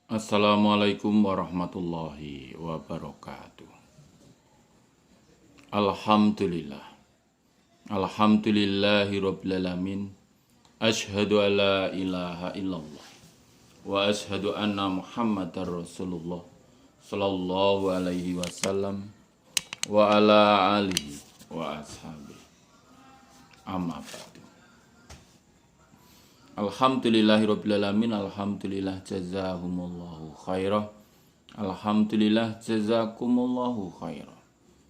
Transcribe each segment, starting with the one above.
Assalamualaikum warahmatullahi wabarakatuh. Alhamdulillah. Alhamdulillahi rabbil alamin. Asyhadu an la ilaha illallah wa asyhadu anna Muhammadar Rasulullah sallallahu alaihi wasallam wa ala alihi wa ashabihi. Amma ba'du. Alhamdulillahirabbil alamin. Alhamdulillah jazahumullahu khairah. Alhamdulillah jazakumullahu khairah.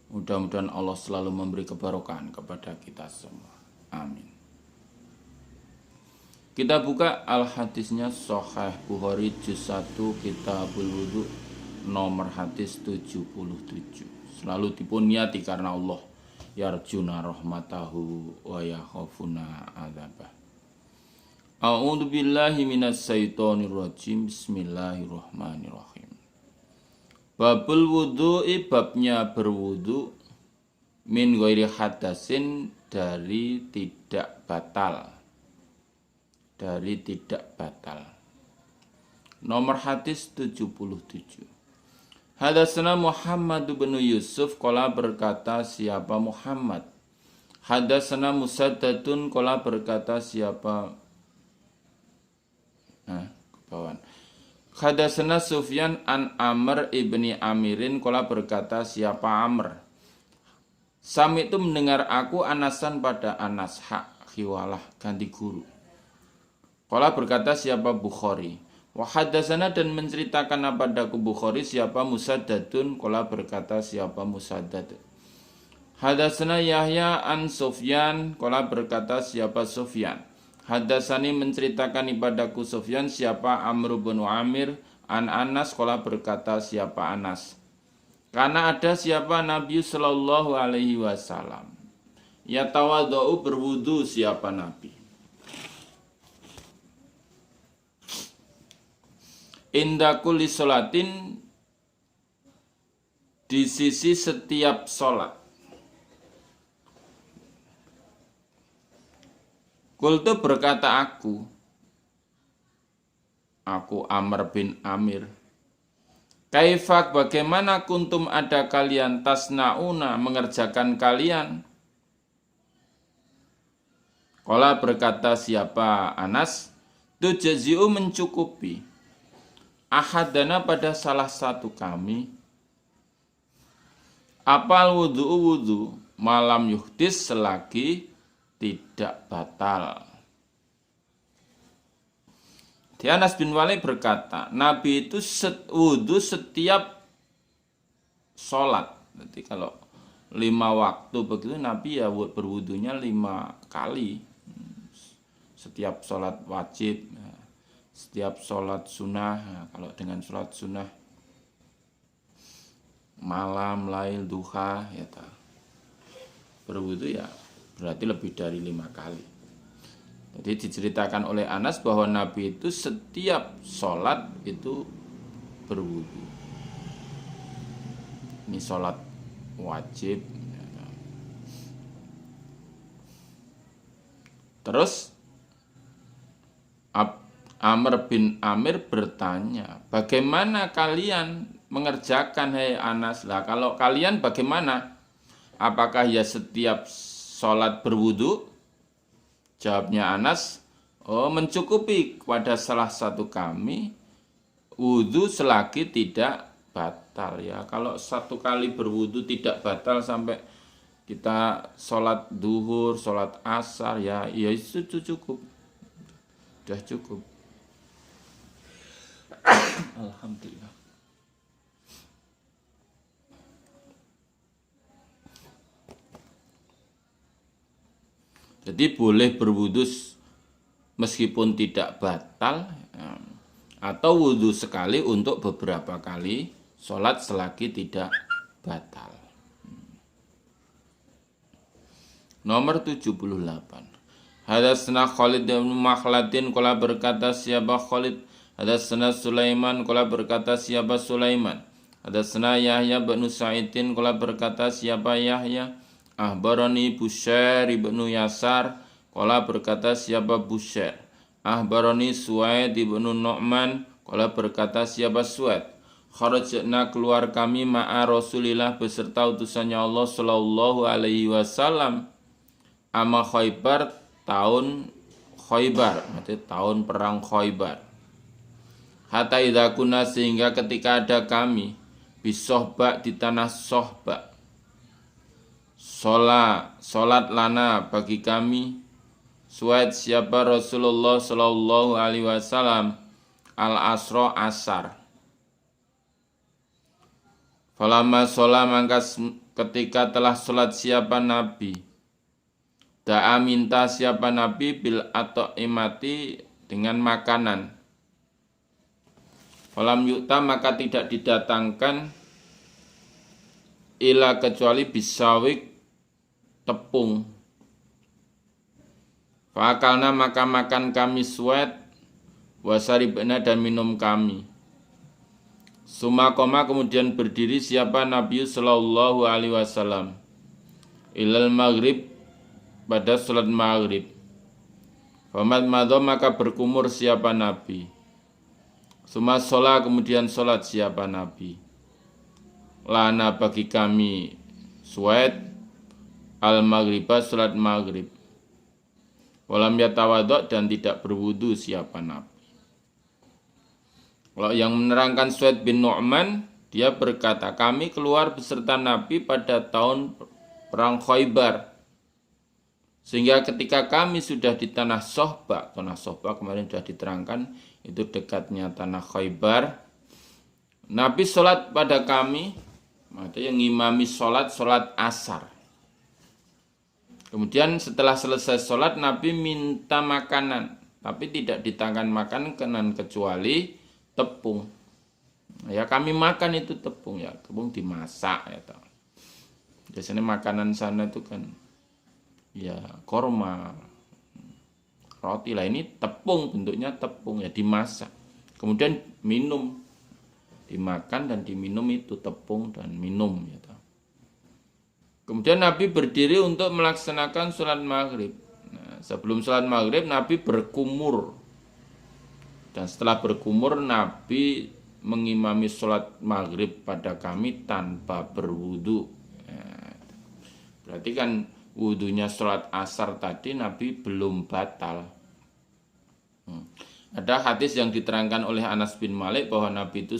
Mudah-mudahan Allah selalu memberi kebarokahan kepada kita semua. Amin. Kita buka al-hadisnya Sahih Bukhari juz 1 Kitabul Wudu nomor hadis 77. Selalu dipuniati karena Allah, yarjuna rahmatahu wa yakhafuna adzabah. A'udzu billahi minas syaitonir rajim. Bismillahirrahmanirrahim. Babul wudu'i, babnya berwudu, min ghairi hadasin, dari tidak batal. Dari tidak batal. Nomor hadis 77. Hadatsana Muhammad bin Yusuf, qala berkata siapa Muhammad. Hadatsana Musaddadun, qala berkata siapa Hadatsana Sufyan an Amr ibni Amirin, qala berkata siapa Amr. Sami itu mendengar aku Anasan pada Anas, hak khiwalah ganti guru. Qala berkata siapa Bukhari. Wa hadatsana dan menceritakan padaku Bukhari siapa Musaddadun, qala berkata siapa Musaddad. Hadatsana Yahya an Sufyan, qala berkata siapa Sufyan. Hadatsani menceritakan ibadaku Sufyan siapa Amr bin Amir an Anas, qala berkata siapa Anas. Karena ada siapa Nabi sallallahu alaihi wasallam. Ya tawadhu, berwudu siapa Nabi. Inda kulli sholatin, di sisi setiap sholat. Kultu berkata aku Amr bin Amir. Kaifak, bagaimana kuntum ada kalian, tasnauna mengerjakan kalian. Qala berkata siapa Anas, tujzi'u mencukupi, ahadana pada salah satu kami, apal wudu malam yuhdis selagi tidak batal. Di Anas bin Malik berkata, Nabi itu wudu setiap sholat. Jadi kalau 5 waktu begitu Nabi ya berwudunya 5 kali. Setiap sholat wajib, setiap sholat sunnah. Kalau dengan sholat sunnah malam, lail, duha, ya berwudu ya berarti lebih dari 5 kali. Jadi diceritakan oleh Anas bahwa Nabi itu setiap sholat itu berwudu. Ini sholat wajib. Terus Amr bin Amir bertanya, bagaimana kalian mengerjakan hai Anas? Lah kalau kalian bagaimana? Apakah ya setiap sholat berwudu? Jawabnya Anas, mencukupi kepada salah satu kami wudu selagi tidak batal. Ya kalau satu kali berwudu tidak batal sampai kita sholat duhur, sholat asar, ya itu cukup, sudah cukup. Alhamdulillah. Jadi boleh berwudu meskipun tidak batal, atau wudu sekali untuk beberapa kali sholat selagi tidak batal. Nomor 78. Hadatsana Khalid bin Makhladin, qala berkata siapa Khalid. Hadatsana Sulaiman, qala berkata siapa Sulaiman. Hadatsana Yahya bin Sa'idin, qala berkata siapa Yahya. Ahbarani Busyair ibnu Yasar, qala berkata siapa Busyair. Ahbarani Suwaid ibnu Nu'man, Qala berkata siapa Suaid, kharajna keluar kami ma'a Rasulillah beserta utusannya Allah sallallahu alaihi wasallam ama Khaybar tahun Khaybar, maksudnya tahun perang Khaybar. Hatta idza kunna sehingga ketika ada kami bisohba di tanah Sohba. Salat lana bagi kami Suaid siapa Rasulullah sallallahu alaihi wasallam al-asra asar. Falamma sholat maka ketika telah sholat siapa Nabi da'a minta siapa Nabi bil atau imati dengan makanan. Falam yukta maka tidak didatangkan ila kecuali bisawik tepung. Fa'akalna maka makan kami Suaid wasaribna dan minum kami. Sumakoma kemudian berdiri siapa Nabi sallallahu alaihi wasallam ilal maghrib pada salat maghrib. Famat madho maka berkumur siapa Nabi. Suma sholat kemudian sholat siapa Nabi. Lana bagi kami Suaid al maghribah salat maghrib. Walam yatawadho dan tidak berwudu siapa Nabi. Kalau yang menerangkan Suaid bin Nu'man, dia berkata, kami keluar beserta Nabi pada tahun perang Khaybar. Sehingga ketika kami sudah di tanah Sohba kemarin sudah diterangkan, itu dekatnya tanah Khaybar. Nabi sholat pada kami, ada yang ngimami sholat asar. Kemudian setelah selesai sholat, Nabi minta makanan. Tapi tidak ditangkan makanan kecuali tepung. Ya kami makan itu tepung ya, tepung dimasak ya. Biasanya makanan sana itu kan ya korma, roti lah, ini tepung, bentuknya tepung ya dimasak. Kemudian minum, dimakan dan diminum itu tepung dan minum ya. Kemudian Nabi berdiri untuk melaksanakan sholat maghrib. Nah, sebelum sholat maghrib Nabi berkumur. Dan setelah berkumur Nabi mengimami sholat maghrib pada kami tanpa berwudu. Nah, berarti kan wudunya sholat asar tadi Nabi belum batal. Ada hadis yang diterangkan oleh Anas bin Malik bahwa Nabi itu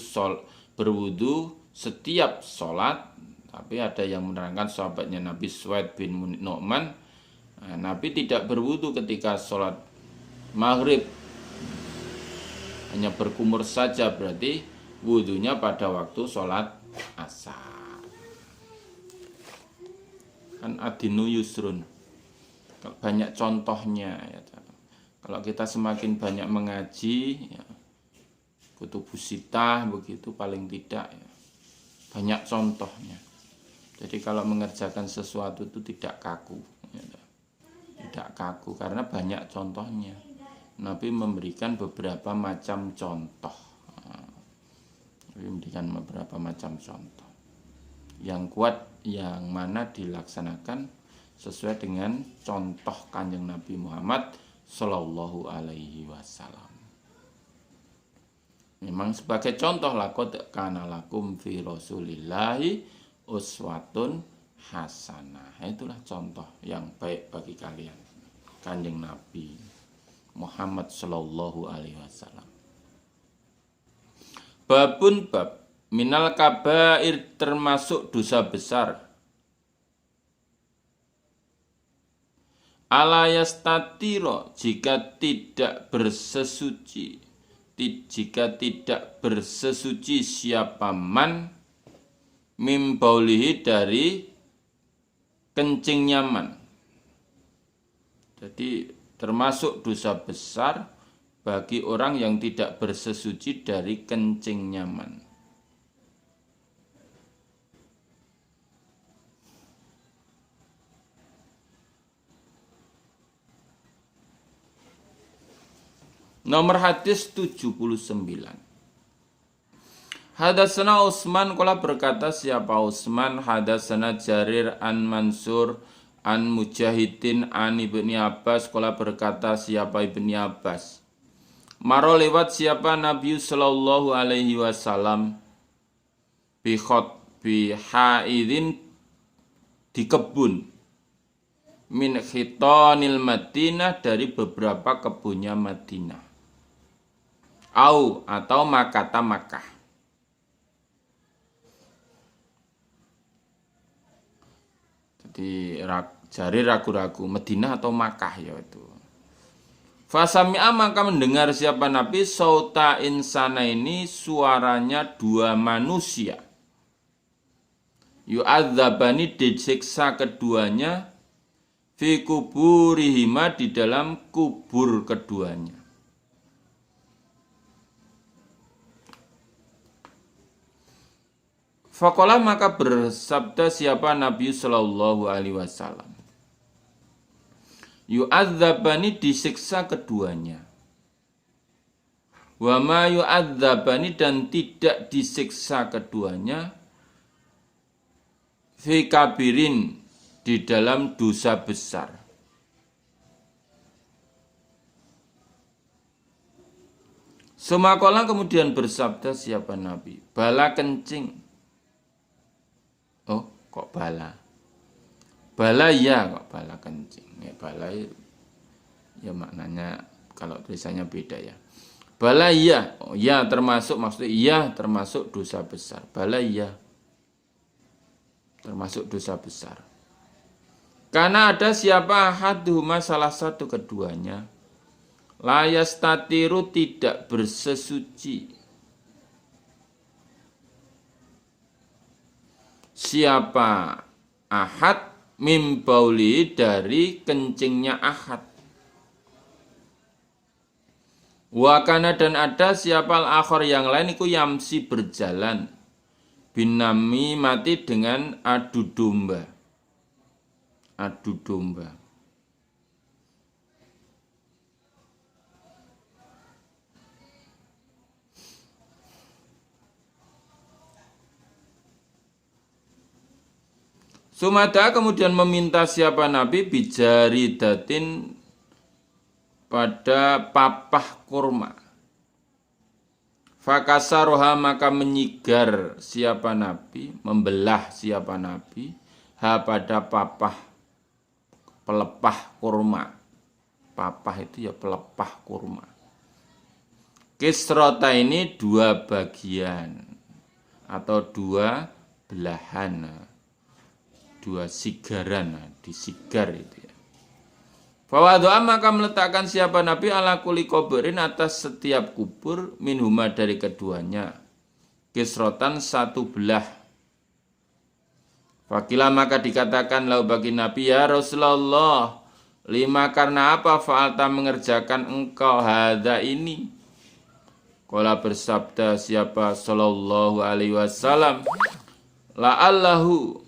berwudu setiap sholat. Tapi ada yang menerangkan sahabatnya Nabi Suaid bin Nu'man, Nabi tidak berwudu ketika sholat maghrib. Hanya berkumur saja, berarti wudunya pada waktu sholat asar. Kan adinu yusrun, banyak contohnya ya. Kalau kita semakin banyak mengaji ya, kutubus sitah begitu paling tidak ya, banyak contohnya. Jadi kalau mengerjakan sesuatu itu tidak kaku ya, tidak kaku karena banyak contohnya. Nabi memberikan beberapa macam contoh. Nabi memberikan beberapa macam contoh. Yang kuat yang mana dilaksanakan sesuai dengan contoh Kanjeng Nabi Muhammad Sallallahu Alaihi Wasallam. Memang sebagai contoh laqad kana lakum fi Rasulillahi uswatun hasanah. Itulah contoh yang baik bagi kalian. Kanjeng Nabi Muhammad Sallallahu Alaihi Wasallam. Babun bab minal kabair termasuk dosa besar. Alayastatiro jika tidak bersesuci, jika tidak bersesuci siapa man mimbaulihi dari kencing nyaman. Jadi termasuk dosa besar bagi orang yang tidak bersesuci dari kencing nyaman. Nomor hadis 79. Hadatsana Utsman qala berkata siapa Utsman, hadatsana Jarir an Mansur an Mujahidin an Ibni Abbas qala berkata siapa Ibni Abbas. Maro lewat siapa Nabi sallallahu alaihi wasallam bihaidin di kebun min khitanil Madinah dari beberapa kebunnya Madinah. Atau makata Makkah. Jadi jari ragu-ragu Madinah atau Makkah ya itu. Fasami'a maka mendengar siapa Nabi sauta insana ini suaranya dua manusia. Yu'adzabani disiksa keduanya fi kuburihima di dalam kubur keduanya. Faqala maka bersabda siapa Nabi sallallahu alaihi wasallam. Yu'adzabani disiksa keduanya. Wa ma yu'adzabani dan tidak disiksa keduanya fi kabirin di dalam dosa besar. Semakola kemudian bersabda siapa Nabi, bala kencing. Oh, kok bala? Bala ya, kok bala kencing. Ya, bala ya maknanya kalau tulisannya beda ya. Bala ya, oh ya termasuk maksudnya iya termasuk dosa besar. Bala ya termasuk dosa besar. Karena ada siapa haduhuma salah satu keduanya layastatiru tidak bersesuci. Siapa ahad mimbauli dari kencingnya ahad. Wakana dan ada siapa al-akhir yang lain iku yamsi berjalan binami mati dengan adu domba. Adu domba. Sumada kemudian meminta siapa Nabi bijari datin pada papah kurma. Fakasaroha maka menyigar siapa Nabi, membelah siapa Nabi, pada papah pelepah kurma. Papah itu ya pelepah kurma. Kisrota ini dua bagian atau dua belahan. Dua sigaran, disigar itu ya. Fawadu'a maka meletakkan siapa Nabi ala kuli kuburin atas setiap kubur minhuma dari keduanya. Kisrotan satu belah. Fakila maka dikatakan lau bagi Nabi ya Rasulullah. Lima karena apa fa'alta mengerjakan engkau hadza ini. Qala bersabda siapa sallallahu alaihi wasallam. La'allahu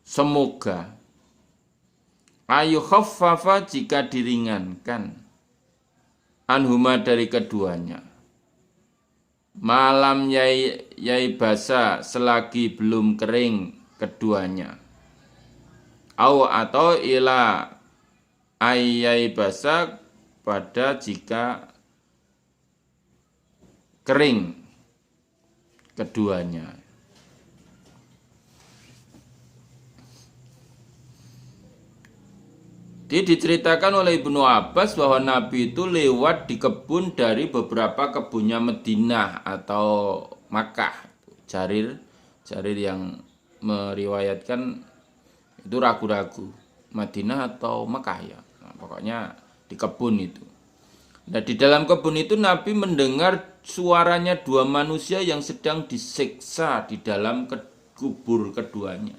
semoga ayu khaffafa jika diringankan anhuma dari keduanya malam yai basa selagi belum kering keduanya atau ila ayai basa pada jika kering keduanya. Dia diceritakan oleh Ibnu Abbas bahwa Nabi itu lewat di kebun dari beberapa kebunnya Madinah atau Makkah. Jarir yang meriwayatkan itu ragu-ragu Madinah atau Makkah ya. Nah, pokoknya di kebun itu. Nah di dalam kebun itu Nabi mendengar suaranya dua manusia yang sedang disiksa di dalam kubur keduanya.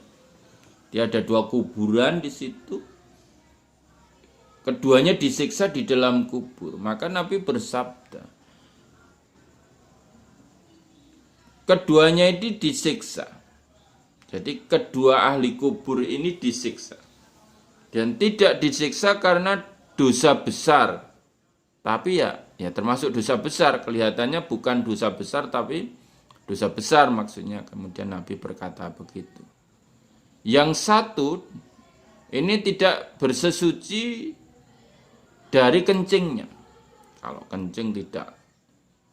Dia ada dua kuburan di situ. Keduanya disiksa di dalam kubur. Maka Nabi bersabda, keduanya ini disiksa. Jadi kedua ahli kubur ini disiksa. Dan tidak disiksa karena dosa besar. Tapi ya termasuk dosa besar. Kelihatannya bukan dosa besar tapi dosa besar maksudnya. Kemudian Nabi berkata begitu. Yang satu ini tidak bersesuci dari kencingnya. Kalau kencing tidak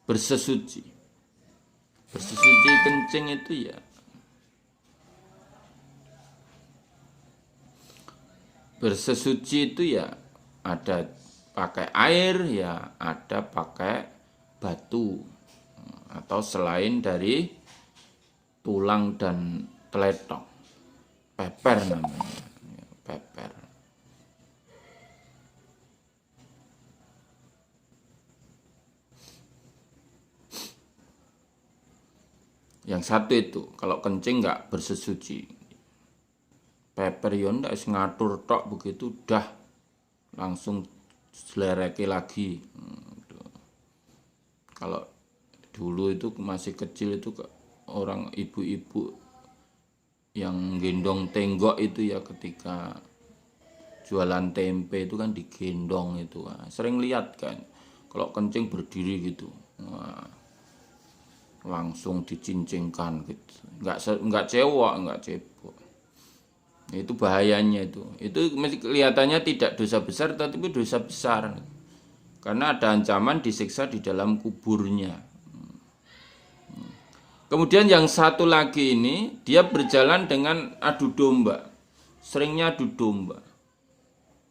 bersesuci. Bersesuci kencing itu ya bersesuci itu ya ada pakai air ya ada pakai batu atau selain dari tulang dan teletong peper namanya peper. Yang satu itu kalau kencing nggak bersesuci peper yo ndak ngatur tok begitu dah langsung selereki lagi. Kalau dulu itu masih kecil itu orang ibu-ibu yang gendong tenggok itu ya ketika jualan tempe itu kan digendong itu. Sering lihat kan kalau kencing berdiri gitu. Langsung dicincingkan gitu. Enggak cewek, enggak cebok. Itu bahayanya itu kelihatannya tidak dosa besar tetapi dosa besar karena ada ancaman disiksa di dalam kuburnya. Kemudian yang satu lagi ini dia berjalan dengan adu domba, seringnya adu domba.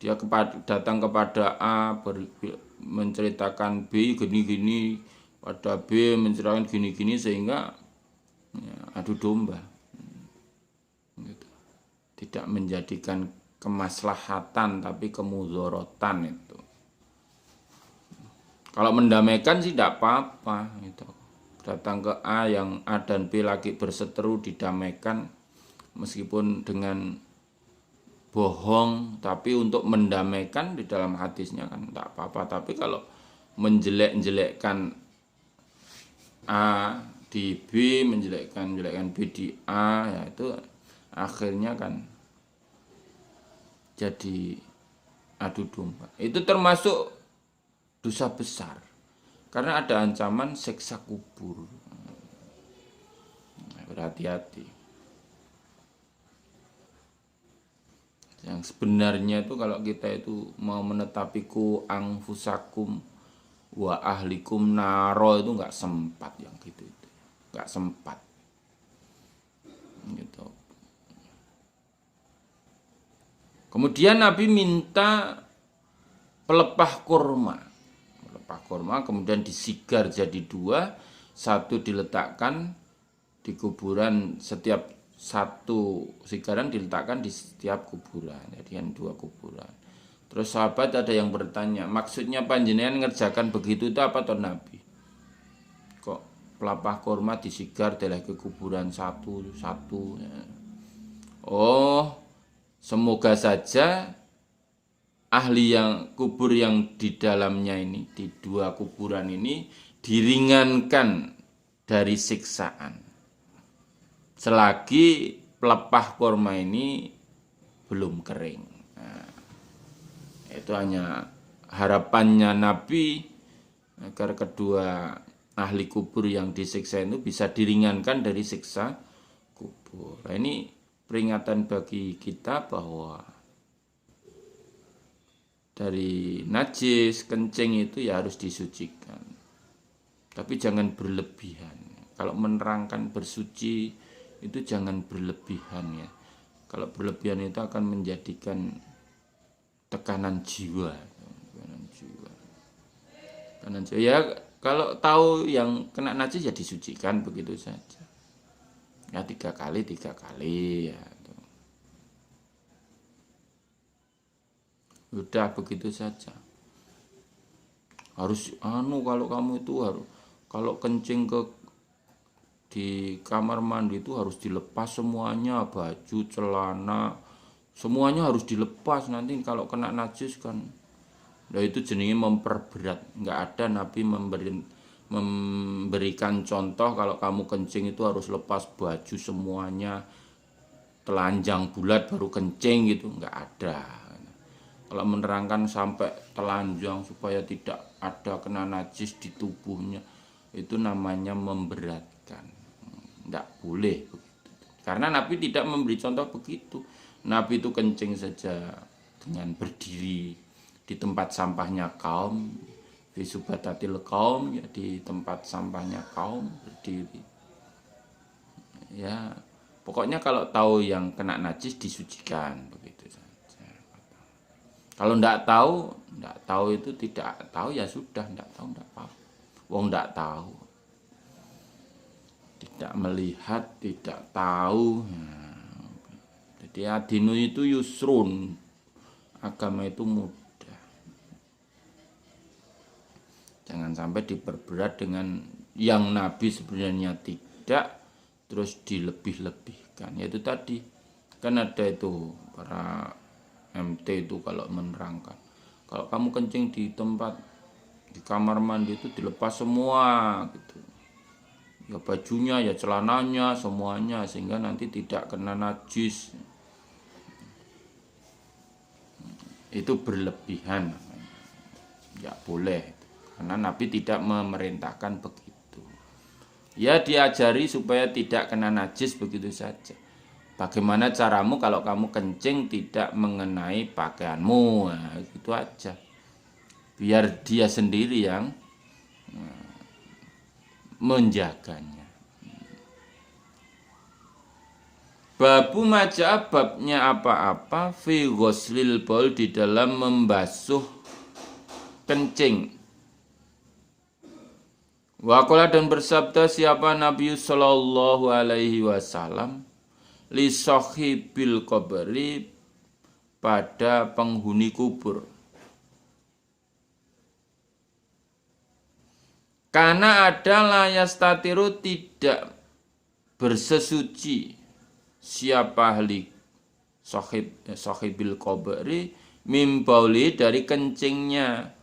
Dia datang kepada A menceritakan B gini-gini, pada B menceritakan gini-gini sehingga ya, adu domba. Tidak menjadikan kemaslahatan tapi kemudorotan itu. Kalau mendamaikan sih tidak apa-apa gitu. Datang ke A yang A dan B lagi berseteru didamaikan meskipun dengan bohong tapi untuk mendamaikan di dalam hadisnya kan tidak apa-apa. Tapi kalau menjelek-jelekkan A di B, menjelekkan B di A ya itu akhirnya kan jadi adu domba. Itu termasuk dosa besar karena ada ancaman siksa kubur. Berhati-hati. Yang sebenarnya itu kalau kita itu mau menetapi ku angfusakum wa ahlikum naro itu nggak sempat yang gitu itu. Nggak sempat. Gitu. Kemudian Nabi minta pelepah kurma. Pelepah kurma kemudian disigar jadi dua. Satu diletakkan di kuburan, setiap satu sigaran diletakkan di setiap kuburan. Jadi yang dua kuburan. Terus sahabat ada yang bertanya, maksudnya panjenengan ngerjakan begitu itu apa toh Nabi? Kok pelepah kurma disigar dari ke kuburan satu-satu? Oh, semoga saja ahli yang kubur yang di dalamnya ini, di dua kuburan ini diringankan dari siksaan. Selagi pelepah kurma ini belum kering. Nah, itu hanya harapannya Nabi agar kedua ahli kubur yang disiksa itu bisa diringankan dari siksa kubur. Nah, ini peringatan bagi kita bahwa dari najis kencing itu ya harus disucikan, tapi jangan berlebihan. Kalau menerangkan bersuci itu jangan berlebihan ya. Kalau berlebihan itu akan menjadikan tekanan jiwa. Ya kalau tahu yang kena najis ya disucikan begitu saja. Ya 3 kali ya. Udah begitu saja. Harus kalau kamu itu harus kalau kencing di kamar mandi itu harus dilepas semuanya, baju, celana, semuanya harus dilepas nanti kalau kena najis kan. Nah itu jenenge memperberat. Enggak ada Nabi memberikan contoh kalau kamu kencing itu harus lepas baju semuanya, telanjang bulat baru kencing gitu, enggak ada. Kalau menerangkan sampai telanjang supaya tidak ada kena najis di tubuhnya, itu namanya memberatkan. Enggak boleh begitu. Karena Nabi tidak memberi contoh begitu. Nabi itu kencing saja dengan berdiri di tempat sampahnya kaum, Fi subatatil kaum, ya di tempat sampahnya kaum berdiri. Ya, pokoknya kalau tahu yang kena najis disucikan begitu saja. Kalau ndak tahu itu tidak tahu ya sudah, ndak tahu ndak apa. Wong ndak tahu. Tidak melihat, tidak tahu. Nah, jadi adinu itu yusrun. Agama itu mudah. Jangan sampai diperberat dengan yang Nabi sebenarnya tidak, terus dilebih-lebihkan. Yaitu tadi, kan ada itu para MT itu kalau menerangkan. Kalau kamu kencing di tempat, di kamar mandi itu dilepas semua gitu. Ya bajunya, ya celananya, semuanya. Sehingga nanti tidak kena najis. Itu berlebihan. Ya boleh. Karena Nabi tidak memerintahkan begitu. Ya diajari supaya tidak kena najis begitu saja. Bagaimana caramu kalau kamu kencing tidak mengenai pakaianmu, nah, gitu aja. Biar dia sendiri yang menjaganya. Babu maja babnya apa-apa fi ghuslil baul di dalam membasuh kencing. Waqala dan bersabda siapa Nabi sallallahu alaihi wasallam li sahibil qabri pada penghuni kubur. Karena ada layastatiru tidak bersesuci siapa ahli sahibil qabri mimbauli dari kencingnya.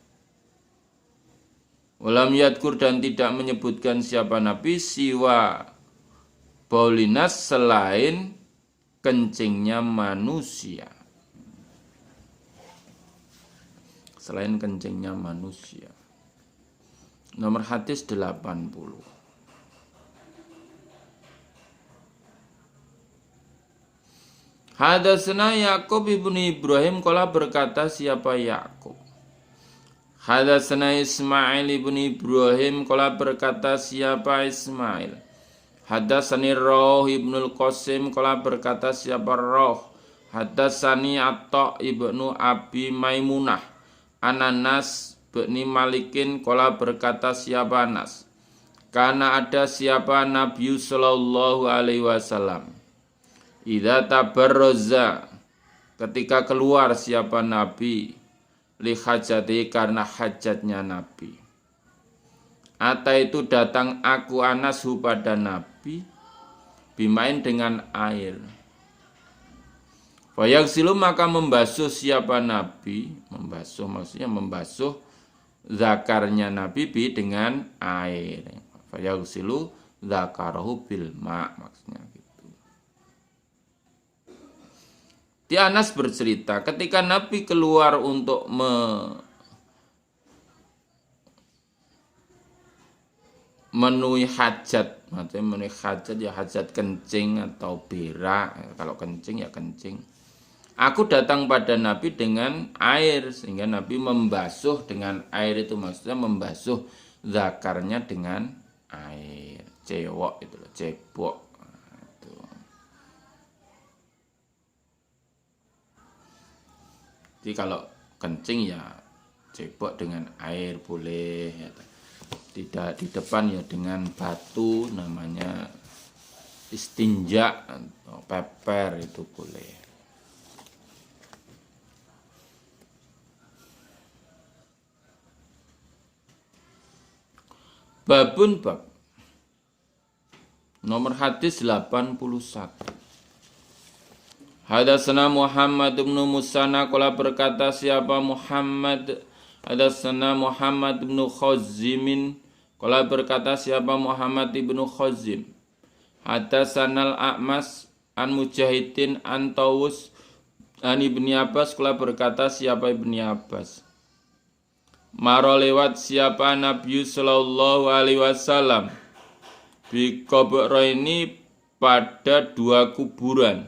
Walam yadkur dan tidak menyebutkan siapa Nabi siwa baulinas selain kencingnya manusia. Selain kencingnya manusia. Nomor hadis 80. Hadatsana Yaqub ibnu Ibrahim qala berkata siapa Yaqub. Hadatsana Ismail ibn Ibrahim qala berkata siapa Ismail. Hadatsani Roh ibnul Qasim qala berkata siapa Roh. Hadatsani Atta ibnu Abi Maimunah. Ananas bin Malikin qala berkata siapa Anas. Karena ada siapa Nabi sallallahu alaihi wasallam. Idza tabarraza ketika keluar siapa Nabi li hajati karena hajatnya Nabi. Ata itu datang aku Anas pada Nabi bimain dengan air. Fayaghsilu maka membasuh siapa Nabi, membasuh maksudnya membasuh zakarnya Nabi bi dengan air. Fayaghsilu zakarahu bil ma maksudnya gitu. Di Anas bercerita ketika Nabi keluar untuk memenuhi hajat, maksudnya memenuhi hajat ya hajat kencing atau berak, kalau kencing ya kencing. Aku datang pada Nabi dengan air sehingga Nabi membasuh dengan air itu maksudnya membasuh zakarnya dengan air. Cewok itu loh, cebok. Jadi kalau kencing ya cebok dengan air boleh ya. Tidak di depan ya dengan batu namanya istinja atau peper itu boleh. Babun bab nomor hadis 81. Hadatsana Muhammad bin Musanna qala berkata siapa Muhammad. Hadatsana Muhammad bin Khazimin qala berkata siapa Muhammad ibnu Khazim. Hadatsana Al-A'mas an Mujahidin an Tawus an Ibni Abbas qala berkata siapa Ibni Abbas. Maro lewat siapa Nabi sallallahu alaihi wasallam bi qabraini pada dua kuburan.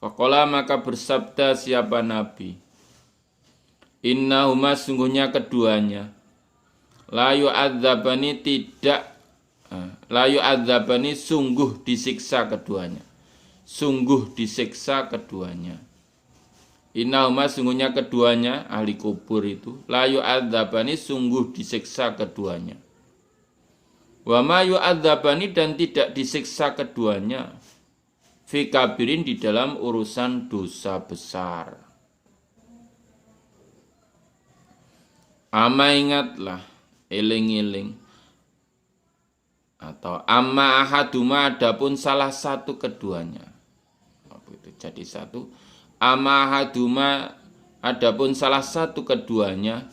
Faqala maka bersabda siapa Nabi. Innahuma sungguhnya keduanya la yu'adzabani sungguh disiksa keduanya. Sungguh disiksa keduanya. Innahuma sungguhnya keduanya ahli kubur itu la yu'adzabani sungguh disiksa keduanya. Wa ma yu'adzabani dan tidak disiksa keduanya fi kabirin di dalam urusan dosa besar. Ama ingatlah, eling-eling. Atau amma ahaduma adapun salah satu keduanya. Apa itu jadi satu? Amma ahaduma adapun salah satu keduanya.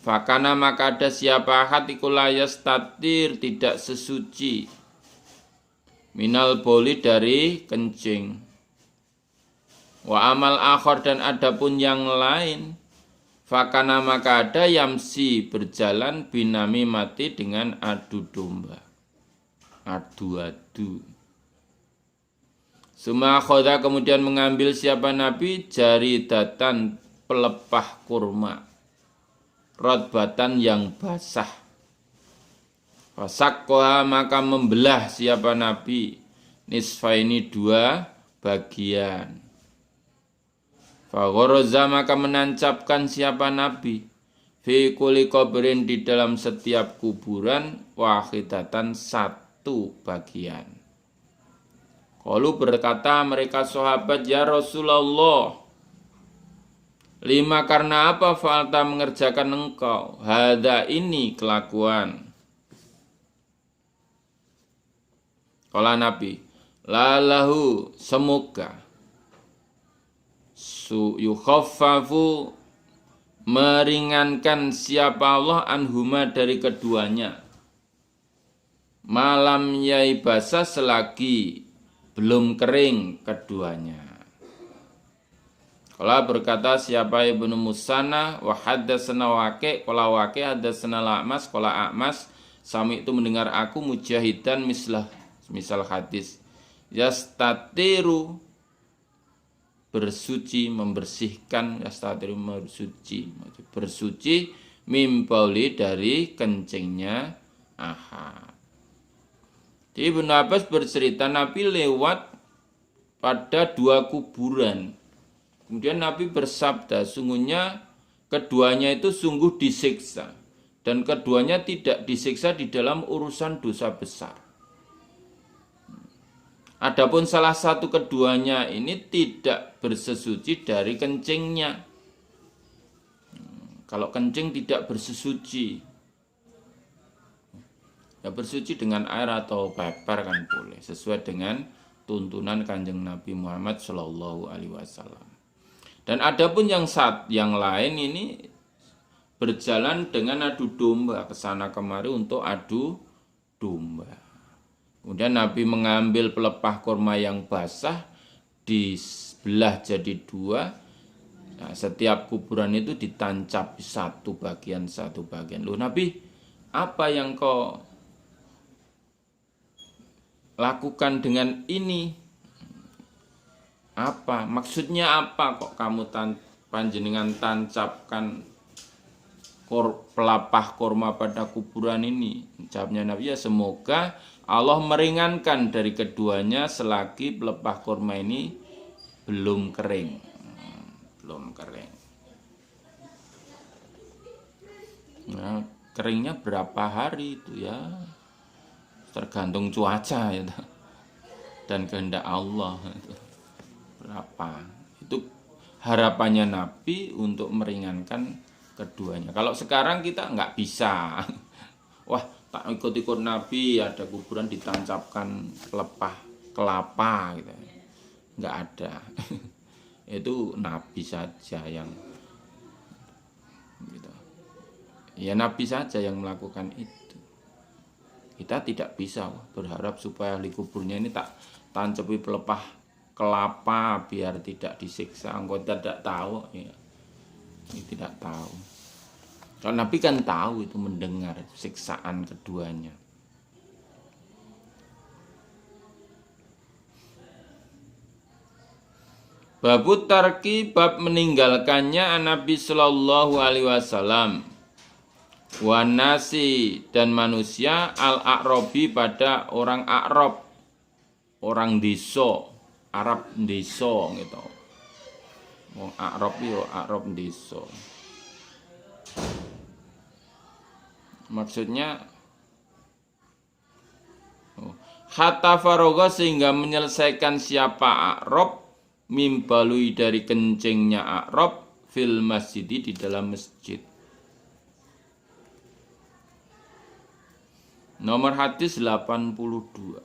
Fakana maka ada siapa ahad iku layastatir tidak sesuci. Minal boli dari kencing. Wa amal akhor dan adapun yang lain. Fakana maka ada yamsi berjalan binami mati dengan adu domba. Adu-adu. Suma khoda kemudian mengambil siapa Nabi jaridatan pelepah kurma. Rotbatan yang basah. Fasakkoha maka membelah siapa Nabi nisfaini dua bagian. Faghoroza maka menancapkan siapa Nabi fi kulli qabrin di dalam setiap kuburan wahidatan satu bagian. Qalu berkata mereka sahabat ya Rasulullah, lima karena apa fa'alta mengerjakan engkau hadza ini kelakuan. Kala Nabi lalahu semoga yukhaffafu meringankan siapa Allah anhuma dari keduanya malam yai basah selagi belum kering keduanya. Kala berkata siapa Ibnu Musanna wa haddatsana Waqi' qala Waqi' haddatsana La'mas qala A'mas sami itu mendengar aku mujahidan misal hadis yastatiru bersuci membersihkan yastatiru bersuci mimbauli dari kencingnya ahad. Jadi Ibnu Abbas bercerita Nabi lewat pada dua kuburan. Kemudian Nabi bersabda, sungguhnya keduanya itu sungguh disiksa. Dan keduanya tidak disiksa di dalam urusan dosa besar. Adapun salah satu keduanya ini tidak bersesuci dari kencingnya. Kalau kencing tidak bersesuci, ya bersuci dengan air atau paper kan boleh, sesuai dengan tuntunan Kanjeng Nabi Muhammad Shallallahu Alaihi Wasallam. Dan adapun yang lain ini berjalan dengan adu domba kesana kemari untuk adu domba. Kemudian Nabi mengambil pelepah kurma yang basah, dibelah jadi dua. Nah, setiap kuburan itu ditancap satu bagian. Loh Nabi, apa yang kau lakukan dengan ini? Apa? Maksudnya apa kok kamu panjenengan tancapkan pelepah kurma pada kuburan ini? Jawabnya Nabi, ya semoga Allah meringankan dari keduanya selagi pelepah kurma ini belum kering. Nah, keringnya berapa hari itu ya? Tergantung cuaca ya. Dan kehendak Allah itu. Berapa? Itu harapannya Nabi untuk meringankan keduanya. Kalau sekarang kita nggak bisa. Wah, tak ikut-ikut Nabi, ada kuburan ditancapkan pelepah kelapa gitu. Nggak ada. Itu Nabi saja yang gitu. Ya Nabi saja yang melakukan itu. Kita tidak bisa berharap supaya ahli kuburnya ini tak tancapi pelepah kelapa biar tidak disiksa. Engkau tidak tahu ya. Ini tidak tahu. Kalau Nabi kan tahu itu, mendengar siksaan keduanya. Babu tarki bab meninggalkannya Nabi Sallallahu Alaihi Wasallam wanasi dan manusia al-A'rabi pada orang Arab, orang desa, Arab desa gitu. Wong Arab yo Arab desa. Maksudnya hatta faroga sehingga menyelesaikan siapa Arab mimbalui dari kencingnya Arab fil masjid di dalam masjid. Nomor hadis 82.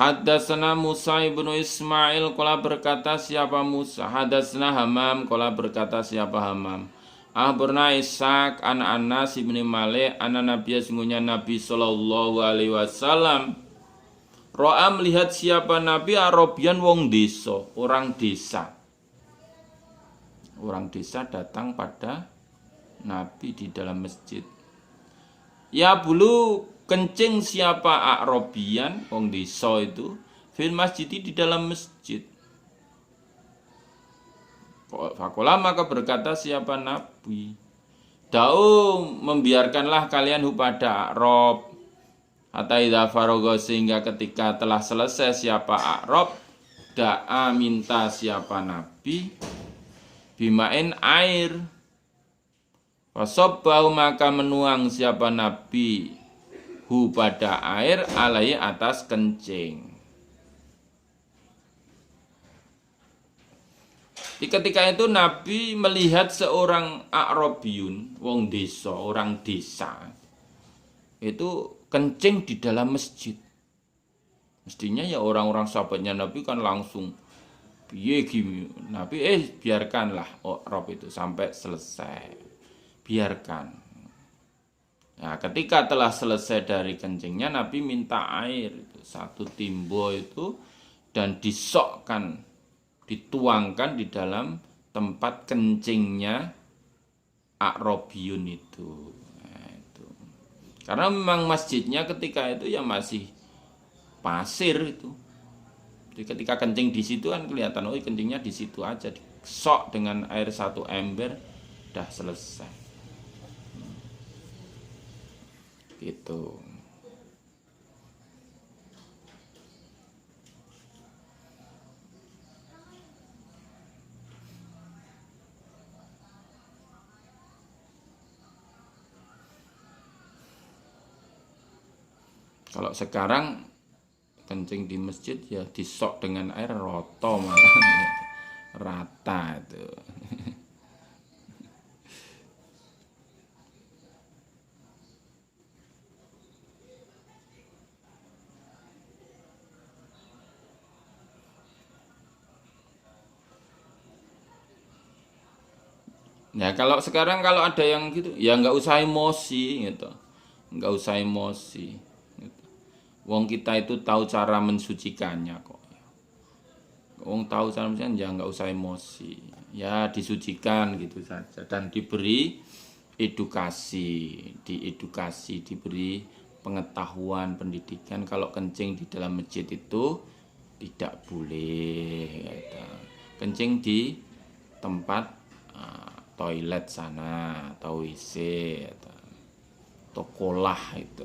Hadatsana Musa ibnu Ismail qala berkata siapa Musa, hadatsana Hamam qala berkata siapa Hamam. Akhbarna Ishaq an Anas bin Malik anna Nabiya sungguhnya Nabi sallallahu alaihi wasallam Ro'a melihat siapa Nabi Arabian wong desa, orang desa. Orang desa datang pada Nabi di dalam masjid. Ya bulu kencing siapa Arabian wong desa itu fil masjid di dalam masjid. Fakola maka berkata siapa Nabi, Da'u membiarkanlah kalian pada Arab hatta idza faragha sehingga ketika telah selesai siapa Arab da'a minta siapa Nabi bimain air fasabbau maka menuang siapa Nabi hu pada air alai atas kencing. Di ketika itu Nabi melihat seorang A'rabiyun wong desa, orang desa itu kencing di dalam masjid. Mestinya ya orang-orang sahabatnya Nabi kan langsung piye gini. Nabi biarkanlah Rob itu sampai selesai. Biarkan. Nah, ketika telah selesai dari kencingnya Nabi minta air itu, satu timbo itu dan disokkan, dituangkan di dalam tempat kencingnya A'rabiyun itu. Karena memang masjidnya ketika itu ya masih pasir itu. Jadi ketika kencing di situ kan kelihatan kencingnya di situ aja, disok dengan air satu ember udah selesai. Gitu. Kalau sekarang kencing di masjid ya disok dengan air roto malah rata itu. Ya kalau sekarang kalau ada yang gitu ya nggak usah emosi gitu, nggak usah emosi. Wong kita itu tahu cara mensucikannya kok. Wong tahu cara mensucikan ya nggak usah emosi. Ya disucikan gitu saja dan diberi edukasi, diberi pengetahuan, pendidikan kalau kencing di dalam masjid itu tidak boleh. Gitu. Kencing di tempat toilet sana atau WC atau kolah itu.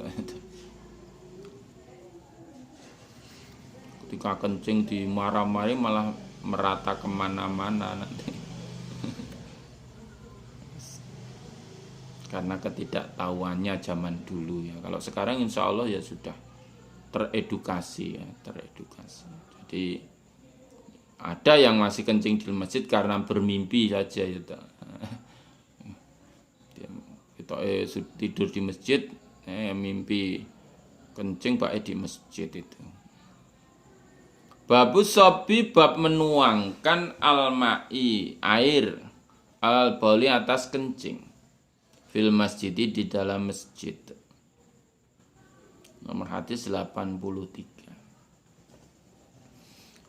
Ketika kencing di marah-mari malah merata kemana-mana nanti. Karena ketidaktahuannya zaman dulu ya. Kalau sekarang insya Allah ya sudah teredukasi ya, teredukasi. Jadi ada yang masih kencing di masjid karena bermimpi saja ya. Kita tidur di masjid, mimpi kencing baik di masjid itu. Babu sobi bab menuangkan al-ma'i air al-bauli atas kencing fil masjid di dalam masjid. Nomor hadis 83.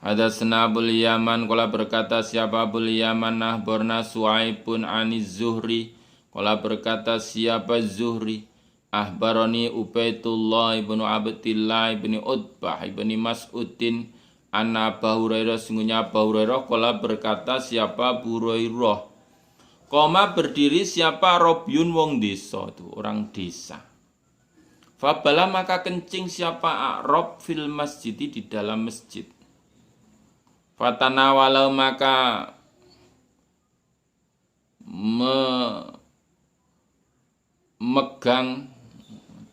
Hadatsana Abul Yaman qala berkata siapa Abul Yaman nahbarna Suaibun aniz Zuhri qala berkata siapa Zuhri ahbarani Ubaidullah ibnu Abdillah ibnu Utbah ibnu Mas'udin Anna Abu Hurairah sungguhnya Abu Hurairah kala berkata siapa Abu Hurairah. Koma berdiri siapa Robyun wong desa itu orang desa. Fabala maka kencing siapa A'rab fil masjid di dalam masjid. Fatana walau maka memegang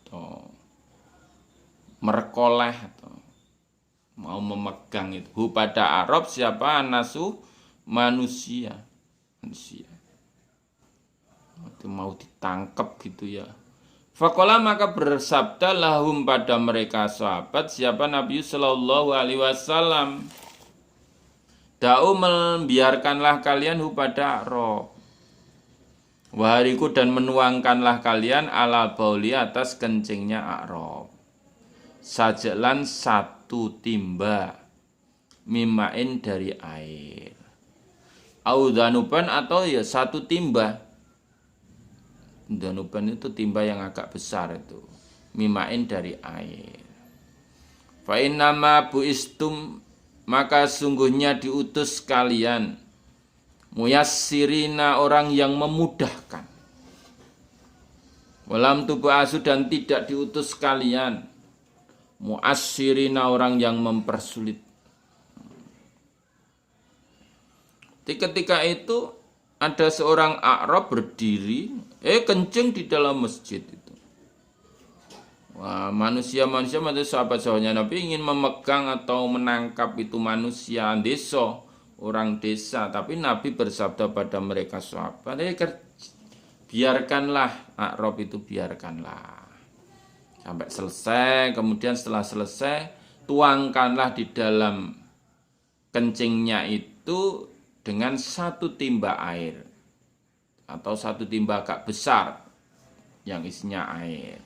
atau merkoleh atau mau memegang itu pada Arab siapa anasu manusia itu mau ditangkap gitu ya. Fakola maka bersabda lahum pada mereka sahabat siapa Nabi Sallallahu Alaihi Wasallam. Da'u membiarkanlah kalian pada Arab. Wahariku dan menuangkanlah kalian ala bauli atas kencingnya Arab. Sajalan satu timba mimain dari air. Audanuban atau ya satu timba. Danuban itu timba yang agak besar itu. Mimain dari air. Fa innama buistum maka sungguhnya diutus kalian muyassirina orang yang memudahkan. Walam tubu'asu dan tidak diutus kalian muassirina orang yang mempersulit. Ketika itu ada seorang A'rab berdiri, kencing di dalam masjid itu. Wah, manusia sahabat-sahabatnya Nabi ingin memegang atau menangkap itu manusia desa, orang desa, tapi Nabi bersabda pada mereka sahabat, biarkanlah A'rab itu biarkanlah. Sampai selesai, kemudian setelah selesai, tuangkanlah di dalam kencingnya itu dengan satu timba air atau satu timba agak besar yang isinya air.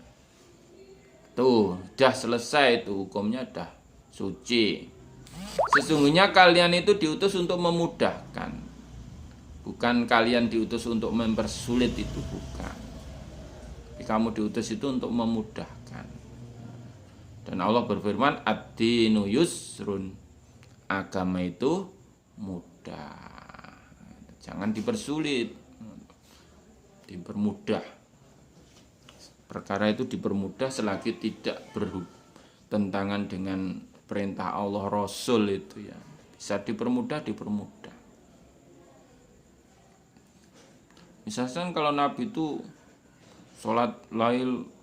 Tuh, dah selesai itu hukumnya dah suci. Sesungguhnya kalian itu diutus untuk memudahkan. Bukan kalian diutus untuk mempersulit itu bukan. Tapi kamu diutus itu untuk memudahkan. Dan Allah berfirman ad-dinu yusrun. Agama itu mudah. Jangan dipersulit, dipermudah. Perkara itu dipermudah selagi tidak bertentangan dengan perintah Allah Rasul itu ya. Bisa dipermudah. Misalkan kalau Nabi itu sholat lail